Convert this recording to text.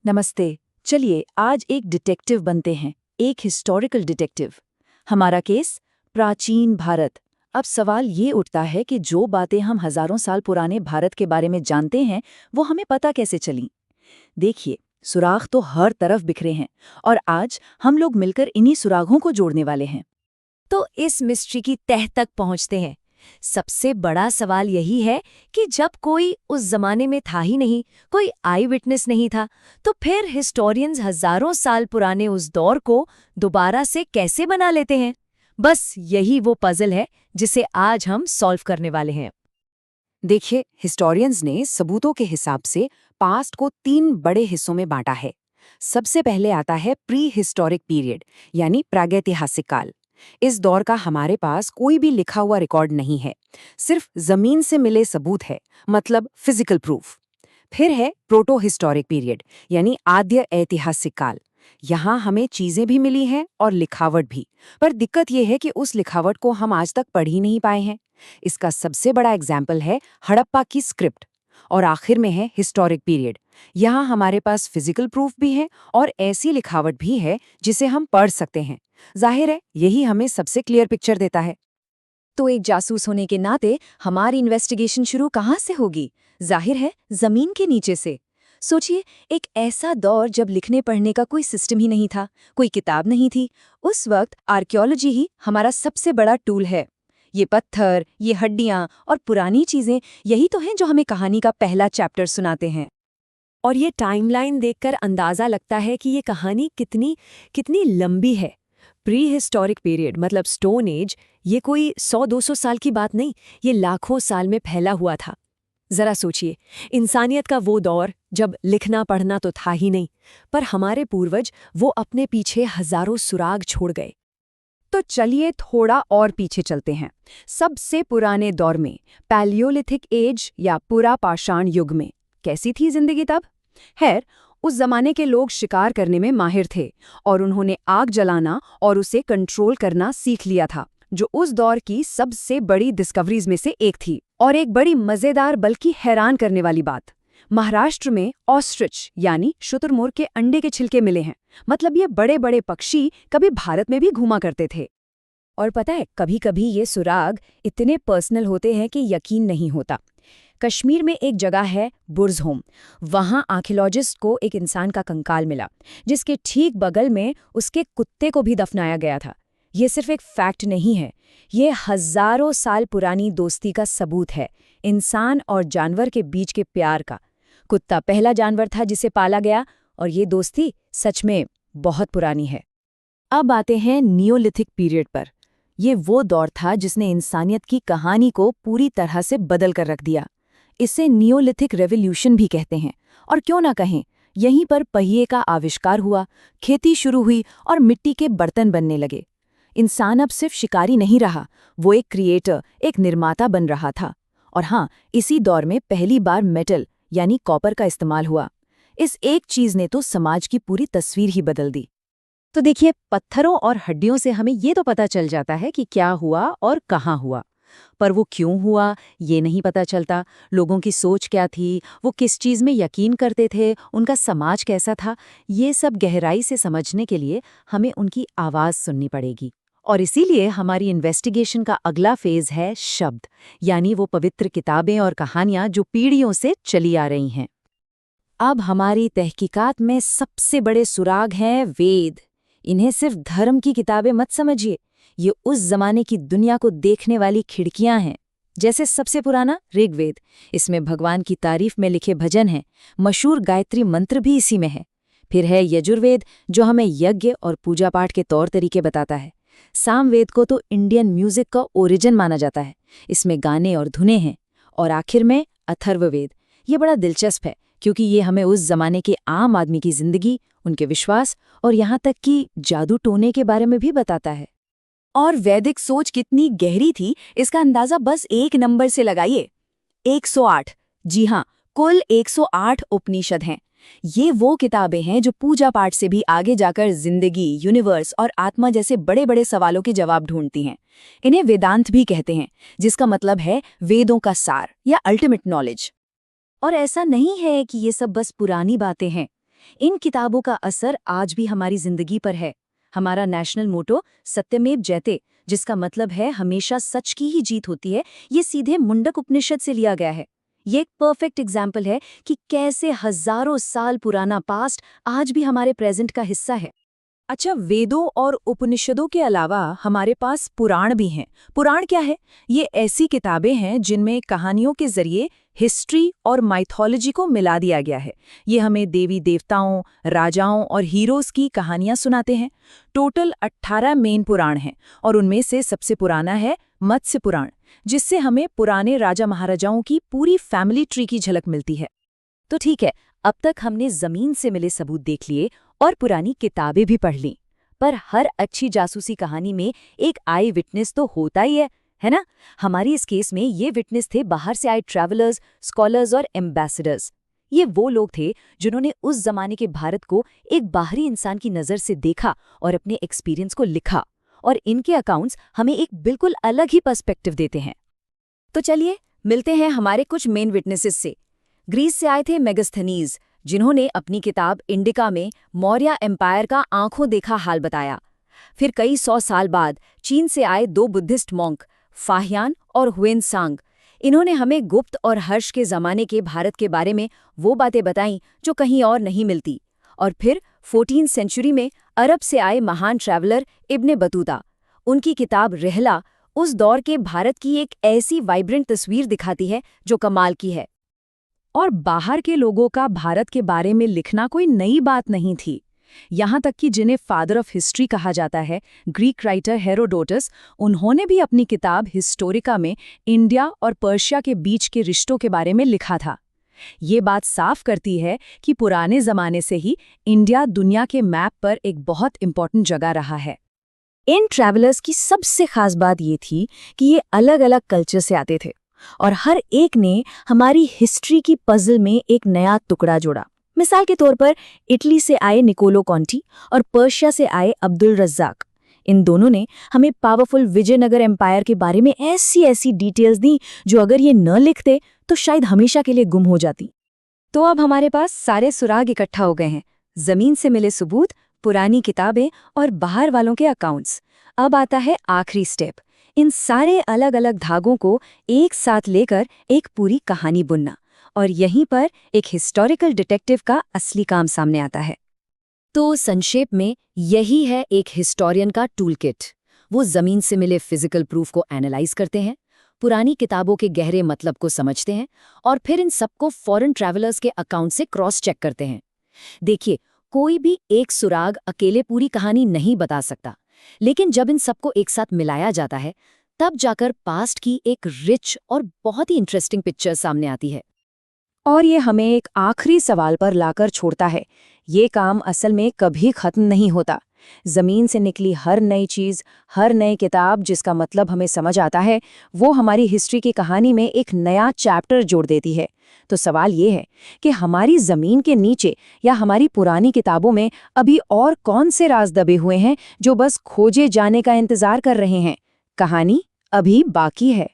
नमस्ते। चलिए आज एक डिटेक्टिव बनते हैं, एक हिस्टोरिकल डिटेक्टिव। हमारा केस प्राचीन भारत। अब सवाल ये उठता है कि जो बातें हम हजारों साल पुराने भारत के बारे में जानते हैं वो हमें पता कैसे चली। देखिए, सुराग तो हर तरफ बिखरे हैं और आज हम लोग मिलकर इन्हीं सुरागों को जोड़ने वाले हैं। तो इस मिस्ट्री की तह तक पहुंचते हैं। सबसे बड़ा सवाल यही है कि जब कोई उस जमाने में था ही नहीं, कोई आई विटनेस नहीं था, तो फिर हिस्टोरियंस हजारों साल पुराने उस दौर को दोबारा से कैसे बना लेते हैं। बस यही वो पजल है जिसे आज हम सॉल्व करने वाले हैं। देखिए, हिस्टोरियंस ने सबूतों के हिसाब से पास्ट को 3 बड़े हिस्सों में बांटा है। सबसे पहले आता है प्री हिस्टोरिक पीरियड, यानी प्रागैतिहासिक काल। इस दौर का हमारे पास कोई भी लिखा हुआ रिकॉर्ड नहीं है, सिर्फ जमीन से मिले सबूत है, मतलब फिजिकल प्रूफ। फिर है प्रोटो हिस्टोरिक पीरियड, यानी आद्य ऐतिहासिक काल। यहाँ हमें चीजें भी मिली हैं और लिखावट भी, पर दिक्कत यह है कि उस लिखावट को हम आज तक पढ़ ही नहीं पाए हैं। इसका सबसे बड़ा एग्जाम्पल है हड़प्पा की स्क्रिप्ट। और आखिर में है हिस्टोरिक पीरियड। यहाँ हमारे पास फिजिकल प्रूफ भी है और ऐसी लिखावट भी है जिसे हम पढ़ सकते हैं। जाहिर है यही हमें सबसे क्लियर पिक्चर देता है। तो एक जासूस होने के नाते हमारी इन्वेस्टिगेशन शुरू कहाँ से होगी? जाहिर है जमीन के नीचे से। सोचिए, एक ऐसा दौर जब लिखने पढ़ने का कोई सिस्टम ही नहीं था, कोई किताब नहीं थी। उस वक्त आर्कियोलॉजी ही हमारा सबसे बड़ा टूल है। ये पत्थर, ये हड्डियां और पुरानी चीजें, यही तो हैं जो हमें कहानी का पहला चैप्टर सुनाते हैं। और ये टाइमलाइन देखकर अंदाजा लगता है कि ये कहानी कितनी कितनी लंबी है। प्री हिस्टोरिक पीरियड मतलब स्टोन एज, ये कोई 100-200 साल की बात नहीं, ये लाखों साल में फैला हुआ था। जरा सोचिए, इंसानियत का वो दौर जब लिखना पढ़ना तो था ही नहीं, पर हमारे पूर्वज वो अपने पीछे हजारों सुराग छोड़ गए। तो चलिए थोड़ा और पीछे चलते हैं। सबसे पुराने दौर में, पैलियोलिथिक एज या पुरा पाषाण युग में, कैसी थी जिंदगी तब? खैर, उस जमाने के लोग शिकार करने में माहिर थे और उन्होंने आग जलाना और उसे कंट्रोल करना सीख लिया था, जो उस दौर की सबसे बड़ी डिस्कवरीज में से एक थी। और एक बड़ी मजेदार बल्कि हैरान करने वाली बात, महाराष्ट्र में ऑस्ट्रिच यानी शुतुरमुर्ग के अंडे के छिलके मिले हैं। मतलब ये बड़े बड़े पक्षी कभी भारत में भी घूमा करते थे। और पता है, कभी कभी ये सुराग इतने पर्सनल होते हैं कि यकीन नहीं होता। कश्मीर में एक जगह है बुर्ज़होम। वहां आर्कियोलॉजिस्ट को एक इंसान का कंकाल मिला, जिसके ठीक बगल में उसके कुत्ते को भी दफनाया गया था। ये सिर्फ एक फैक्ट नहीं है, ये हजारों साल पुरानी दोस्ती का सबूत है, इंसान और जानवर के बीच के प्यार का। कुत्ता पहला जानवर था जिसे पाला गया, और ये दोस्ती सच में बहुत पुरानी है। अब आते हैं नियोलिथिक पीरियड पर। ये वो दौर था जिसने इंसानियत की कहानी को पूरी तरह से बदल कर रख दिया। इसे नियोलिथिक रेवोल्यूशन भी कहते हैं। और क्यों ना कहें, यहीं पर पहिए का आविष्कार हुआ, खेती शुरू हुई और मिट्टी के बर्तन बनने लगे। इंसान अब सिर्फ शिकारी नहीं रहा, वो एक क्रिएटर, एक निर्माता बन रहा था। और हाँ, इसी दौर में पहली बार मेटल यानी कॉपर का इस्तेमाल हुआ। इस एक चीज ने तो समाज की पूरी तस्वीर ही बदल दी। तो देखिए, पत्थरों और हड्डियों से हमें ये तो पता चल जाता है कि क्या हुआ और कहाँ हुआ, पर वो क्यों हुआ ये नहीं पता चलता। लोगों की सोच क्या थी, वो किस चीज़ में यकीन करते थे, उनका समाज कैसा था, ये सब गहराई से समझने के लिए हमें उनकी आवाज़ सुननी पड़ेगी। और इसीलिए हमारी इन्वेस्टिगेशन का अगला फेज है शब्द, यानी वो पवित्र किताबें और कहानियाँ जो पीढ़ियों से चली आ रही हैं। अब हमारी तहकीकात में सबसे बड़े सुराग हैं वेद। इन्हें सिर्फ धर्म की किताबें मत समझिए, ये उस जमाने की दुनिया को देखने वाली खिड़कियां हैं। जैसे सबसे पुराना ऋग्वेद, इसमें भगवान की तारीफ में लिखे भजन हैं, मशहूर गायत्री मंत्र भी इसी में है। फिर है यजुर्वेद, जो हमें यज्ञ और पूजा पाठ के तौर तरीके बताता है। सामवेद को तो इंडियन म्यूजिक का ओरिजिन माना जाता है, इसमें गाने और धुनें हैं। और आखिर में अथर्ववेद, ये बड़ा दिलचस्प है क्योंकि ये हमें उस जमाने के आम आदमी की जिंदगी, उनके विश्वास और यहाँ तक कि जादू टोने के बारे में भी बताता है। और वैदिक सोच कितनी गहरी थी, इसका अंदाजा बस एक नंबर से लगाइए, 108। जी हाँ, कुल 108 उपनिषद हैं। ये वो किताबें हैं जो पूजा पाठ से भी आगे जाकर जिंदगी, यूनिवर्स और आत्मा जैसे बड़े बड़े सवालों के जवाब ढूंढती हैं। इन्हें वेदांत भी कहते हैं, जिसका मतलब है वेदों का सार या अल्टीमेट नॉलेज। और ऐसा नहीं है कि ये सब बस पुरानी बातें हैं। इन किताबों का असर आज भी हमारी जिंदगी पर है। हमारा नेशनल मोटो सत्यमेव जयते, जिसका मतलब है हमेशा सच की ही जीत होती है, ये सीधे मुंडक उपनिषद से लिया गया है। ये एक परफेक्ट एग्जाम्पल है कि कैसे हजारों साल पुराना पास्ट आज भी हमारे प्रेजेंट का हिस्सा है। अच्छा, वेदों और उपनिषदों के अलावा हमारे पास पुराण भी हैं। पुराण क्या है? ये ऐसी किताबें हैं जिनमें कहानियों के जरिए हिस्ट्री और माइथोलॉजी को मिला दिया गया है। ये हमें देवी देवताओं, राजाओं और हीरोज की कहानियां सुनाते हैं। टोटल 18 मेन पुराण हैं और उनमें से सबसे पुराना है मत्स्य पुराण, जिससे हमें पुराने राजा महाराजाओं की पूरी फैमिली ट्री की झलक मिलती है। तो ठीक है, अब तक हमने जमीन से मिले सबूत देख लिए और पुरानी किताबें भी पढ़ लीं, पर हर अच्छी जासूसी कहानी में एक आई विटनेस तो होता ही है ना? हमारी इस केस में ये विटनेस थे बाहर से आए ट्रैवलर्स, स्कॉलर्स और एम्बेसडर्स। ये वो लोग थे जिन्होंने उस जमाने के भारत को एक बाहरी इंसान की नज़र से देखा और अपने एक्सपीरियंस को लिखा, और इनके अकाउंट्स हमें एक बिल्कुल अलग ही पर्सपेक्टिव देते हैं। तो चलिए मिलते हैं हमारे कुछ मेन विटनेसेस से। ग्रीस से आए थे मेगास्थनीज, जिन्होंने अपनी किताब इंडिका में मौर्य एम्पायर का आंखों देखा हाल बताया। फिर कई 100 साल बाद चीन से आए 2 बुद्धिस्ट मॉन्क, फाहियान और हुएनसांग। इन्होंने हमें गुप्त और हर्ष के ज़माने के भारत के बारे में वो बातें बताईं जो कहीं और नहीं मिलती। और फिर 14वीं सेंचुरी में अरब से आए महान ट्रैवलर इब्ने बतूता। उनकी किताब रिहला उस दौर के भारत की एक ऐसी वाइब्रेंट तस्वीर दिखाती है जो कमाल की है। और बाहर के लोगों का भारत के बारे में लिखना कोई नई बात नहीं थी। यहाँ तक कि जिन्हें फादर ऑफ हिस्ट्री कहा जाता है, ग्रीक राइटर हेरोडोटस, उन्होंने भी अपनी किताब हिस्टोरिका में इंडिया और पर्शिया के बीच के रिश्तों के बारे में लिखा था। ये बात साफ करती है कि पुराने ज़माने से ही इंडिया दुनिया के मैप पर एक बहुत इम्पोर्टेंट जगह रहा है। इन ट्रैवलर्स की सबसे खास बात ये थी कि ये अलग अलग कल्चर से आते थे और हर एक ने हमारी हिस्ट्री की पजल में एक नया टुकड़ा जोड़ा। मिसाल के तौर पर इटली से आए निकोलो कॉन्टी और पर्शिया से आए अब्दुल रज़्ज़ाक। इन दोनों ने हमें पावरफुल विजयनगर एम्पायर के बारे में ऐसी ऐसी डिटेल्स दी जो अगर ये न लिखते तो शायद हमेशा के लिए गुम हो जाती। तो अब हमारे पास सारे सुराग इकट्ठा हो गए हैं, जमीन से मिले सबूत, पुरानी किताबें और बाहर वालों के अकाउंट्स। अब आता है आखिरी स्टेप, इन सारे अलग अलग धागों को एक साथ लेकर एक पूरी कहानी बुनना। और यहीं पर एक हिस्टोरिकल डिटेक्टिव का असली काम सामने आता है। तो संक्षेप में यही है एक हिस्टोरियन का टूल किट। वो जमीन से मिले फिजिकल प्रूफ को एनालाइज करते हैं, पुरानी किताबों के गहरे मतलब को समझते हैं और फिर इन सबको फॉरेन ट्रैवलर्स के अकाउंट से क्रॉस चेक करते हैं। देखिए, कोई भी एक सुराग अकेले पूरी कहानी नहीं बता सकता, लेकिन जब इन सबको एक साथ मिलाया जाता है तब जाकर पास्ट की एक रिच और बहुत ही इंटरेस्टिंग पिक्चर सामने आती है। और ये हमें एक आखिरी सवाल पर लाकर छोड़ता है, ये काम असल में कभी खत्म नहीं होता। जमीन से निकली हर नई चीज़, हर नई किताब जिसका मतलब हमें समझ आता है, वो हमारी हिस्ट्री की कहानी में एक नया चैप्टर जोड़ देती है। तो सवाल ये है कि हमारी ज़मीन के नीचे या हमारी पुरानी किताबों में अभी और कौन से राज दबे हुए हैं जो बस खोजे जाने का इंतज़ार कर रहे हैं। कहानी अभी बाकी है।